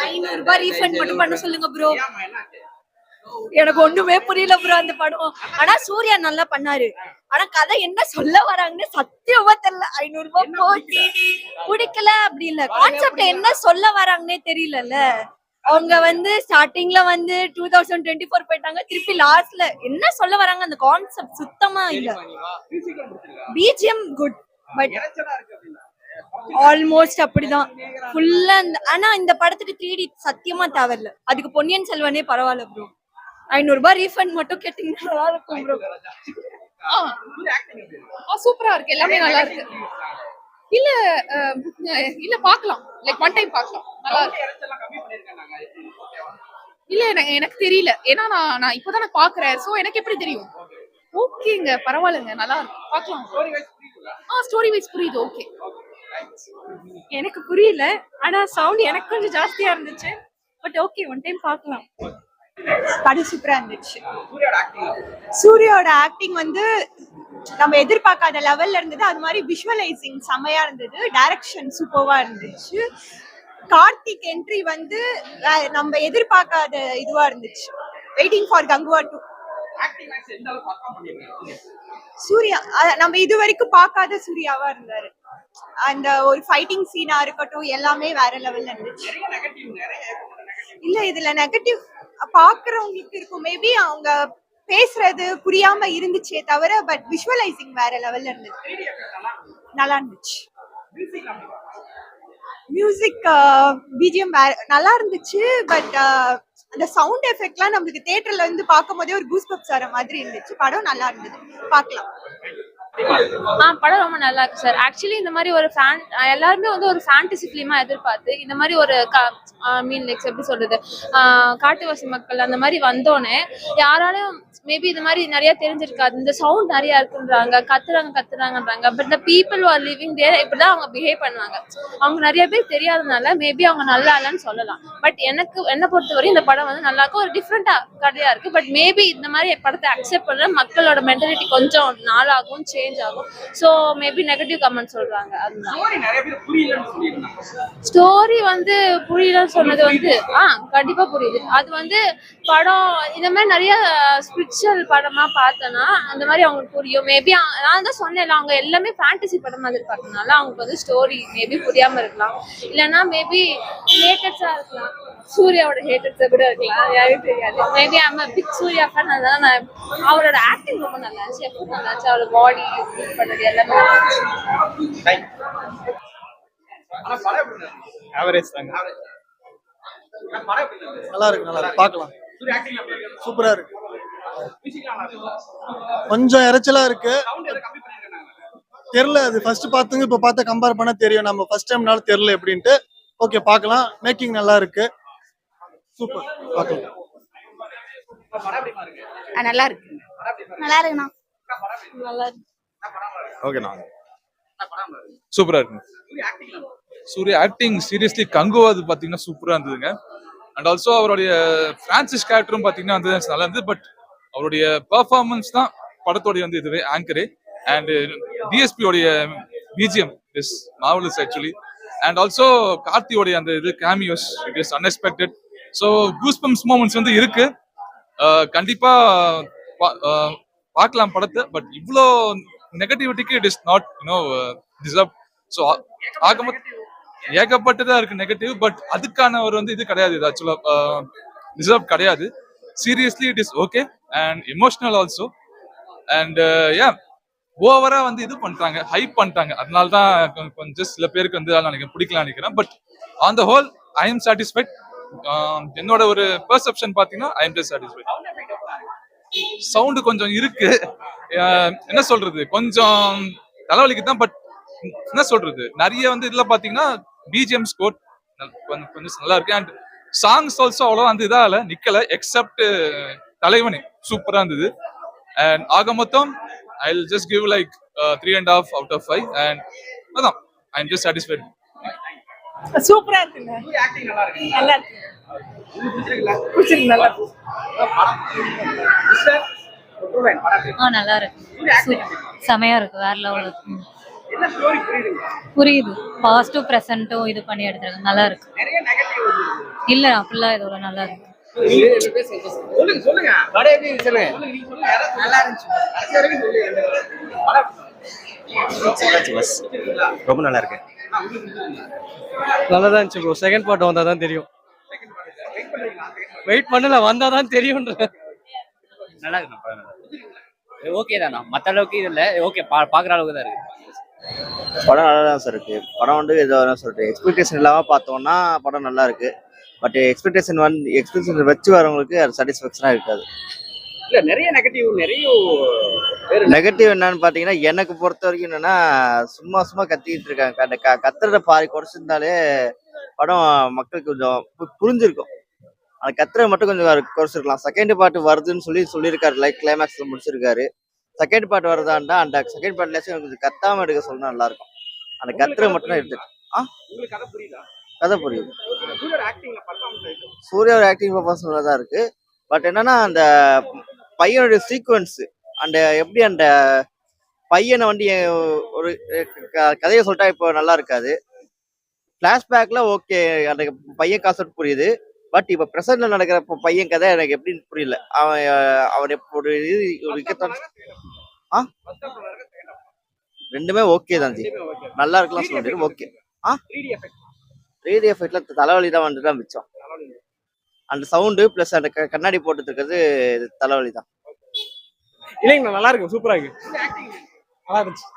₹500 refund மட்டும் பண்ண சொல்லுங்க ப்ரோ. எனக்கு ஒண்ணுமே புரியல ப்ரோ அந்த படம். ஆனா சூர்யா நல்லா பண்ணாரு. ஆனா கதை என்ன சொல்ல வராங்கன்னு சத்தியமா தெரியல. ₹500 போச்சு பிடிக்கல அப்படி இல்ல, கான்செப்ட் என்ன சொல்ல வராங்கன்னே தெரியலல்ல. அவங்க ஸ்டார்டிங்ல 2024 போயிட்டாங்க, திருப்பி லாஸ்ட்ல என்ன சொல்ல வராங்க அந்த கான்செப்ட் சுத்தமா இல்ல. பிஜிஎம் குட் பட் ஆல்மோஸ்ட் அப்படிதான் ஃபுல்லா. ஆனா இந்த படத்துக்கு 3D சத்தியமா தேவையில்ல. அதுக்கு பொன்னியின் செல்வனே பரவாயில்ல ப்ரோ. ₹500 ரீஃபண்ட் மட்டும் கேட்டீங்கன்னா நல்லா இருக்கும் ப்ரோ. சூப்பரா இருக்கு, எல்லாமே நல்லா இருக்கு. இல்ல இல்ல பாக்கலாம், லைக் ஒன் டைம் பாக்கலாம், நல்லா இருக்கு. இல்ல எனக்கு தெரியல, ஏன்னா நான் இப்பதான் நான் பாக்குறேன். சோ எனக்கு எப்படி தெரியும்? ஓகேங்க, பரவாயில்லைங்க, நல்லா இருக்கு, பாக்கலாம். ஸ்டோரி வைஸ் புரியுது. ஓகே, எனக்கு புரியல. ஆனா சவுண்ட் எனக்கு கொஞ்சம் ஜாஸ்தியா இருந்துச்சு. பட் ஓகே, ஒன் டைம் பார்க்கலாம். படம் சூப்பரா இருந்துச்சு. சூர்யாவோட ஆக்டிங் நம்ம எதிர்பார்க்காத லெவல்ல இருந்தது. அது மாதிரி விஷுவலைசிங் செமையா இருந்தது. டைரக்ஷன் சூப்பர்வா இருந்துச்சு. கார்த்திக் என்ட்ரி நம்ம எதிர்பார்க்காத இதுவா இருந்துச்சு. Waiting for Kanguva 2. சூர்யா நம்ம இது வரைக்கும் பார்க்காத சூர்யாவா இருந்தாரு. அந்த ஒரு ஃபைட்டிங் சீனா இருக்கட்டும், எல்லாமே வேற லெவல்ல இருந்துச்சு. இல்ல இதுல நெகட்டிவ் பாக்குறவங்களுக்கு இருக்கும். மேபி அவங்க பேசுறது புரியாம இருந்துச்சே தவிர, பட் விஷுவலைசிங் வேற லெவல்ல இருந்துச்சு, நல்லா இருந்துச்சு. மியூசிக் பிஜிஎம் நல்லா இருந்துச்சு. பட் அந்த சவுண்ட் எஃபெக்ட்லாம் நம்மளுக்கு தியேட்டர்ல பார்க்கும் போதே ஒரு கூஸ் பப்ஸ் வர மாதிரி இருந்துச்சு. படம் நல்லா இருந்தது, பார்க்கலாம். படம் ரொம்ப நல்லா இருக்கு சார். ஆக்சுவலி இந்த மாதிரி ஒரு எல்லாருமே ஒரு ஃபேண்டசி ஃபிலிமா எதிர்பார்த்து இந்த மாதிரி ஒரு மீன் லைக்ஸ் எப்படி சொல்றது, காட்டுவாசி மக்கள் அந்த மாதிரி வந்தோடனே யாராலும் மேபி இது மாதிரி நிறைய தெரிஞ்சிருக்காது. இந்த சவுண்ட் நிறைய இருக்குன்றாங்க, கத்துறாங்கன்றாங்க. But the people are living there இப்படிதான் அவங்க பிஹேவ் பண்ணுவாங்க. அவங்க நிறைய பேர் தெரியாதனால மேபி அவங்க நல்லா இல்லைன்னு சொல்லலாம். பட் என்னை பொறுத்தவரை இந்த படம் நல்லா இருக்கும், ஒரு டிஃப்ரெண்டா கதையா இருக்கு. பட் மேபி இந்த மாதிரி படத்தை அக்செப்ட் பண்ற மக்களோட மென்டாலிட்டி கொஞ்சம் நாளாகும், சேஞ்ச் ஆகும். சோ மேபி நெகட்டிவ் கமெண்ட் சொல்றாங்க. அதுதான் ஸ்டோரி புரியலன்னு சொன்னது கண்டிப்பா புரியுது. அது படம் இந்த மாதிரி நிறைய ஸ்பிரிச்சுவல் படமா பார்த்தனா அந்த மாதிரி அவங்களுக்கு புரியும். மேபி நான் தான் சொன்னேன், அவங்க எல்லாமே ஃபேண்டசி படம் மாதிரி பார்த்தனால அவங்களுக்கு ஸ்டோரி மேபி புரியாம இருக்கலாம். இல்லைன்னா மேபி ஹேட்டர்ஸா இருக்கலாம், சூர்யாவோட ஹேட்டர்ஸா கூட இருக்கலாம், யாரும் தெரியாது. Maybe I'm big Suriya fan. அதனால நான் அவரோட ஆக்டிங் ரொம்ப நல்லா இருந்துச்சு, எப்பவும் நல்லா இருந்துச்சு. அவரோட பாடி பண்ணது எல்லாமே நல்லா இருக்கு, பார்க்கலாம். சூப்பரா இருக்கு. கொஞ்சம் இறைச்சலா இருக்கு, தெரியல. அது ஃபர்ஸ்ட் பார்த்துங்க, இப்ப பார்த்த கம்பேர் பண்ண தெரியும். நம்ம ஃபர்ஸ்ட் டைம்னால தெரியல எப்படின்ட்டு. ஓகே, பார்க்கலாம். மேக்கிங் நல்லா இருக்கு, சூப்பர், பார்க்கலாம். நல்லா இருக்கு, நல்லா இருக்குண்ணா, நல்லா இருக்கு. ஓகேண்ணா, சூப்பரா இருக்கு. சூர்யா ஆக்டிங் சீரியஸ்லி கங்குவாது பாத்தீங்கன்னா சூப்பரா இருந்ததுங்க. அண்ட் ஆல்சோ அவருடைய பிரான்சிஸ் கேரக்டரும் பாத்தீங்கன்னா நல்லா இருந்தது. பட் அவருடைய பெர்ஃபார்மன்ஸ் தான் படத்தோடைய இதுவே ஆங்கரே. அண்ட் டிஎஸ்பி உடைய BGM is marvellous actually. And also கார்த்தியோடைய அந்த cameos it is unexpected. So goosebumps moments இருக்கு. கண்டிப்பா பார்க்கலாம் படத்தை. பட் இவ்வளோ நெகட்டிவிட்டிக்கு it is not deserve. So ஏகப்பட்டதா இருக்கு நெகட்டிவ். பட் அதுக்கான ஒரு இது கிடையாது, இது ஆக்சுவலா டிசர்வ் கிடையாது. Seriously it is okay and emotional also. And ஓவரா இது பண்ணிட்டாங்க, ஹைப் பண்ணிட்டாங்க. அதனால்தான் கொஞ்சம் சில பேருக்கு நினைக்கிறேன் பிடிக்கலாம் நினைக்கிறேன். But on the whole I am satisfied. என்னோட ஒரு பெர்செப்ஷன் பாத்தீங்கன்னா I am just satisfied. Sound கொஞ்சம் இருக்கு, என்ன சொல்றது, கொஞ்சம் தலைவலிக்கு தான். பட் என்ன சொல்றது, நிறைய இதுல பாத்தீங்கன்னா பிஜிஎம் ஸ்கோர் கொஞ்சம் நல்லா இருக்கு. அண்ட் சாங்ஸ் ஆல்சோ அவ்வளவு இதா இல்ல, நிக்கல. எக்ஸப்ட் தலைவனே சூப்பரா இருந்தது. அண்ட் ஆக மொத்தம் I will just give like 3.5 out of 5. And அதான் ஐ எம் ஜஸ்ட் சாட்டிஸ்ஃபைட். சூப்பரா இருக்குங்க, நல்லா இருக்கு, பிடிச்சிருக்கு, நல்லா இருக்கு. நல்லா இருக்கு, செமையா இருக்கு, வேற லெவல் இருக்கு. புரியுது, பாஸ்டும் பிரசன்ட்டும் இது பண்ணி எடுத்துருக்காங்க, நல்லா இருக்கு. இல்ல அப்படிலாம் இதோட நல்லா இருக்கு. ரொம்ப நல்லா இருக்கு. நல்லா தான் இருந்துச்சு ப்ரோ. செகண்ட் பார்ட் வந்தா தான் தெரியும். வெயிட் பண்ணல, வந்தா தான் தெரியும்ன்ற. நல்லா இருக்கு. ஓகே தானா, மற்ற அளவுக்கு இது இல்லை. ஓகே, பார்க்குற அளவுக்கு தான் இருக்கு. படம் நல்லா தான் சார் இருக்கு. படம் வந்து ஏதோ சொல்லிட்டு எக்ஸ்பெக்டேஷன் இல்லாமல் பார்த்தோம்னா படம் நல்லா இருக்கு. பட் எக்ஸ்பெக்டேஷன் வச்சு வரவங்களுக்கு அது சாட்டிஸ்ஃபேக்ஷனாக இருக்காது. இல்ல நிறைய நெகட்டிவ் என்னன்னு பார்த்தீங்கன்னா, எனக்கு பொறுத்த வரைக்கும் என்னன்னா, சும்மா கத்திட்டு இருக்காங்க. கத்துறத பாதி குறைச்சிருந்தாலே படம் மக்களுக்கு கொஞ்சம் புரிஞ்சிருக்கும். அந்த கத்துறத மட்டும் கொஞ்சம் குறைச்சிருக்கலாம். செகண்ட் பார்ட் வருதுன்னு சொல்லியிருக்காரு. லைக் கிளைமேக்ஸ்ல முடிச்சிருக்காரு. செகண்ட் பார்ட் வருதாண்டா, அந்த செகண்ட் பார்ட்லேயும் கொஞ்சம் கத்தாம எடுக்க சொன்னா நல்லா இருக்கும். அந்த கத்துறத மட்டும் தான் எடுத்துட்டு. கதை புரியுது. சூர்யாவோட ஆக்டிங் பர்ஃபார்மன்ஸ் நல்லா தான் இருக்கு. பட் என்னன்னா, அந்த பையனுடைய சீக்வன்ஸ் அந்த எப்படி அந்த பையனை வந்து ஒரு கதையை சொல்லிட்டா இப்போ நல்லா இருக்காது. ஃபிளாஷ்பேக்ல ஓகே, அந்த பையன் கான்செப்ட் புரியுது. பட் இப்போ ப்ரெசென்ட்ல நடக்கிற பையன் கதை எனக்கு எப்படின்னு புரியல. அவன் ஒரு ரெண்டுமே ஓகே தான் ஜி, நல்லா இருக்கலாம் சொல்ல முடியாது. ஓகே. 3D எஃபெக்ட்ல தலைவலி தான் வந்துட்டு மிச்சம். அந்த சவுண்டு பிளஸ் அந்த கண்ணாடி போட்டு இருக்கிறது தலைவலி தான். இல்லைங்க, நல்லா இருக்கு, சூப்பரா இருக்கு, நல்லா இருந்துச்சு.